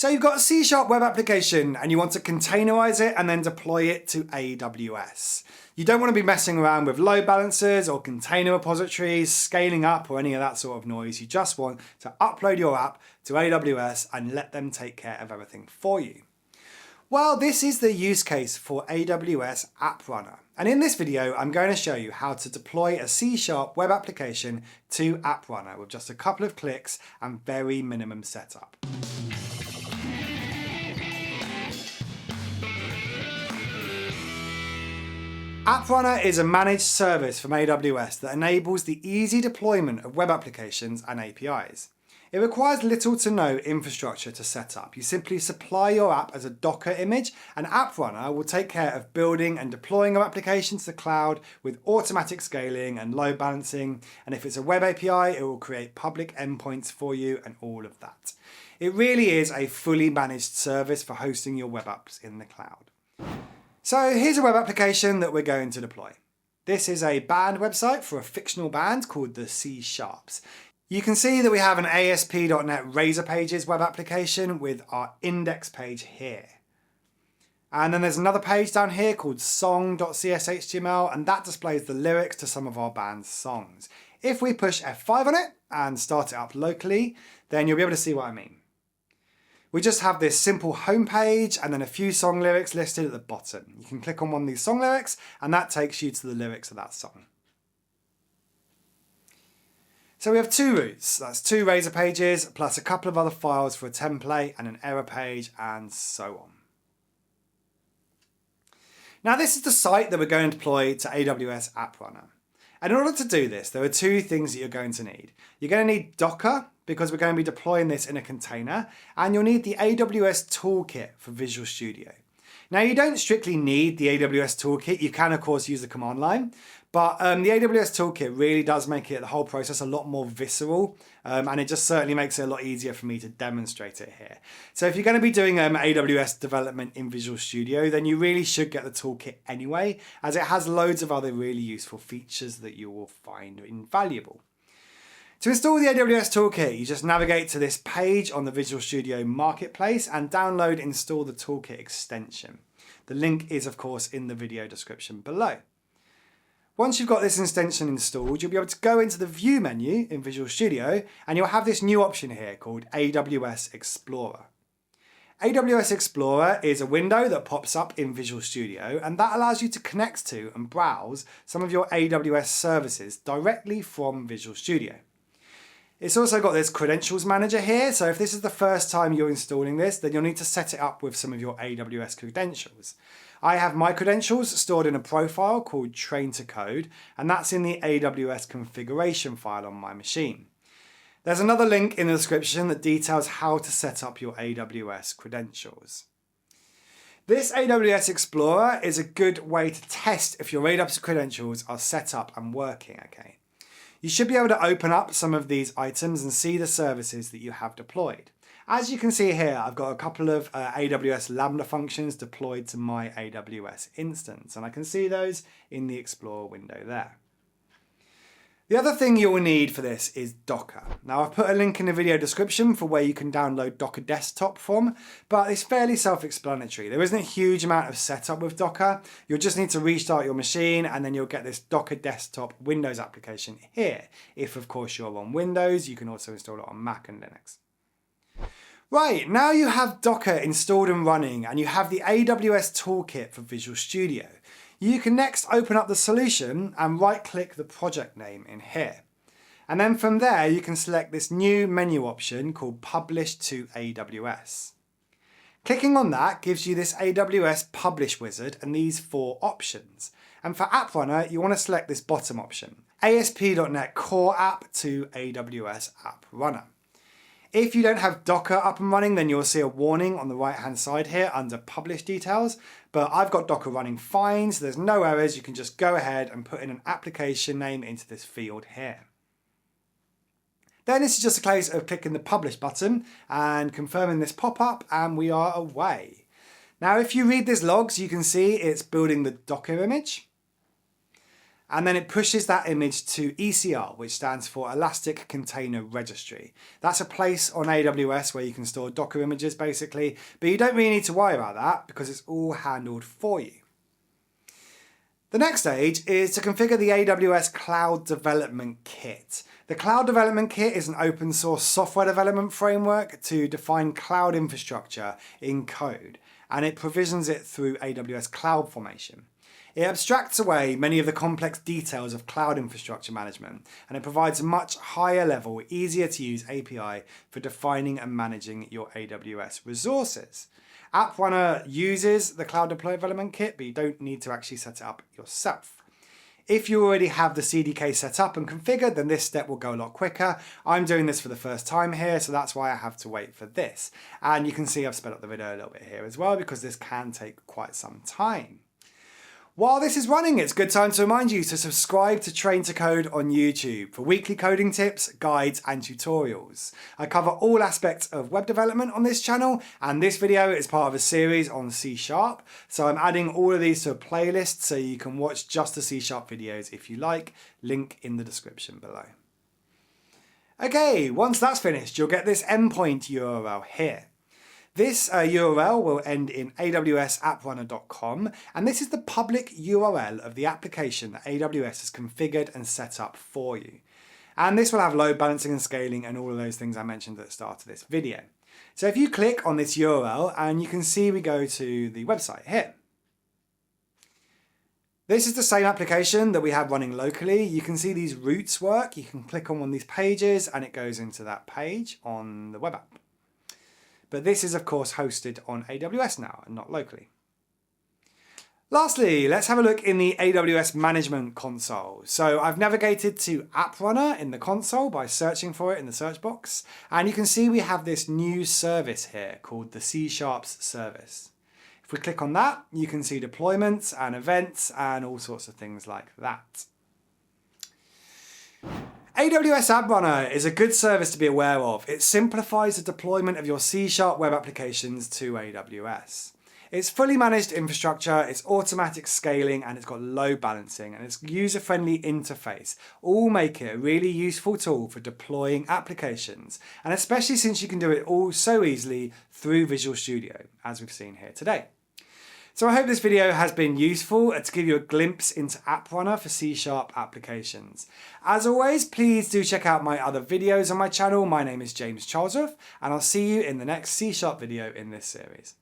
So you've got a C# web application and you want to containerize it and then deploy it to AWS. You don't want to be messing around with load balancers or container repositories, scaling up or any of that sort of noise. You just want to upload your app to AWS and let them take care of everything for you. Well, this is the use case for AWS App Runner. And in this video, I'm going to show you how to deploy a C# web application to App Runner with just a couple of clicks and very minimum setup. App Runner is a managed service from AWS that enables the easy deployment of web applications and APIs. It requires little to no infrastructure to set up. You simply supply your app as a Docker image, and App Runner will take care of building and deploying your application to the cloud with automatic scaling and load balancing. And if it's a web API, it will create public endpoints for you and all of that. It really is a fully managed service for hosting your web apps in the cloud. So here's a web application that we're going to deploy. This is a band website for a fictional band called the C Sharps. You can see that we have an ASP.NET Razor Pages web application with our index page here. And then there's another page down here called song.cshtml, and that displays the lyrics to some of our band's songs. If we push F5 on it and start it up locally, then you'll be able to see what I mean. We just have this simple home page and then a few song lyrics listed at the bottom. You can click on one of these song lyrics and that takes you to the lyrics of that song. So we have two routes. That's two Razor pages plus a couple of other files for a template and an error page and so on. Now this is the site that we're going to deploy to AWS App Runner. And in order to do this, there are two things that you're going to need. You're going to need Docker, because we're going to be deploying this in a container, and you'll need the AWS Toolkit for Visual Studio. Now you don't strictly need the AWS Toolkit, you can of course use the command line, but the AWS Toolkit really does make the whole process a lot more visceral, and it just certainly makes it a lot easier for me to demonstrate it here. So if you're going to be doing AWS development in Visual Studio, then you really should get the toolkit anyway, as it has loads of other really useful features that you will find invaluable. To install the AWS Toolkit, you just navigate to this page on the Visual Studio Marketplace and download Install the Toolkit extension. The link is of course in the video description below. Once you've got this extension installed, you'll be able to go into the View menu in Visual Studio and you'll have this new option here called AWS Explorer. AWS Explorer is a window that pops up in Visual Studio and that allows you to connect to and browse some of your AWS services directly from Visual Studio. It's also got this credentials manager here, so if this is the first time you're installing this, then you'll need to set it up with some of your AWS credentials. I have my credentials stored in a profile called Train to Code, and that's in the AWS configuration file on my machine. There's another link in the description that details how to set up your AWS credentials. This AWS Explorer is a good way to test if your AWS credentials are set up and working, okay? You should be able to open up some of these items and see the services that you have deployed. As you can see here, I've got a couple of AWS Lambda functions deployed to my AWS instance, and I can see those in the Explorer window there. The other thing you'll need for this is Docker. Now I've put a link in the video description for where you can download Docker Desktop from, but it's fairly self-explanatory. There isn't a huge amount of setup with Docker. You'll just need to restart your machine and then you'll get this Docker Desktop Windows application here. If of course you're on Windows, you can also install it on Mac and Linux. Right, now you have Docker installed and running and you have the AWS Toolkit for Visual Studio. You can next open up the solution and right-click the project name in here. And then from there, you can select this new menu option called Publish to AWS. Clicking on that gives you this AWS Publish wizard and these four options. And for App Runner, you want to select this bottom option, ASP.NET Core App to AWS App Runner. If you don't have Docker up and running, then you'll see a warning on the right-hand side here under Publish Details, but I've got Docker running fine, so there's no errors. You can just go ahead and put in an application name into this field here. Then this is just a case of clicking the Publish button and confirming this pop-up, and we are away. Now, if you read this logs, you can see it's building the Docker image. and then it pushes that image to ECR, which stands for Elastic Container Registry. That's a place on AWS where you can store Docker images basically, but you don't really need to worry about that because it's all handled for you. The next stage is to configure the AWS Cloud Development Kit. The Cloud Development Kit is an open source software development framework to define cloud infrastructure in code, and it provisions it through AWS CloudFormation. It abstracts away many of the complex details of cloud infrastructure management, and it provides a much higher level, easier to use API for defining and managing your AWS resources. AppRunner uses the Cloud Deploy Development Kit, but you don't need to actually set it up yourself. If you already have the CDK set up and configured, then this step will go a lot quicker. I'm doing this for the first time here, so that's why I have to wait for this. And you can see I've sped up the video a little bit here as well, because this can take quite some time. While this is running, it's a good time to remind you to subscribe to Train to Code on YouTube for weekly coding tips, guides, and tutorials. I cover all aspects of web development on this channel, and this video is part of a series on C#, so I'm adding all of these to a playlist so you can watch just the C# videos if you like, link in the description below. Okay, once that's finished, you'll get this endpoint URL here. This URL will end in awsaprunner.com, and this is the public URL of the application that AWS has configured and set up for you. And this will have load balancing and scaling and all of those things I mentioned at the start of this video. So if you click on this URL, and you can see we go to the website here. This is the same application that we have running locally. You can see these routes work. You can click on one of these pages and it goes into that page on the web app. But this is, of course, hosted on AWS now and not locally. Lastly, let's have a look in the AWS Management Console. So I've navigated to AppRunner in the console by searching for it in the search box. And you can see we have this new service here called the C# service. If we click on that, you can see deployments and events and all sorts of things like that. AWS App Runner is a good service to be aware of. It simplifies the deployment of your C# web applications to AWS. It's fully managed infrastructure, it's automatic scaling, and it's got load balancing, and its user-friendly interface all make it a really useful tool for deploying applications, and especially since you can do it all so easily through Visual Studio, as we've seen here today. So I hope this video has been useful to give you a glimpse into AppRunner for C# applications. As always, please do check out my other videos on my channel. My name is James Charlesworth, and I'll see you in the next C# video in this series.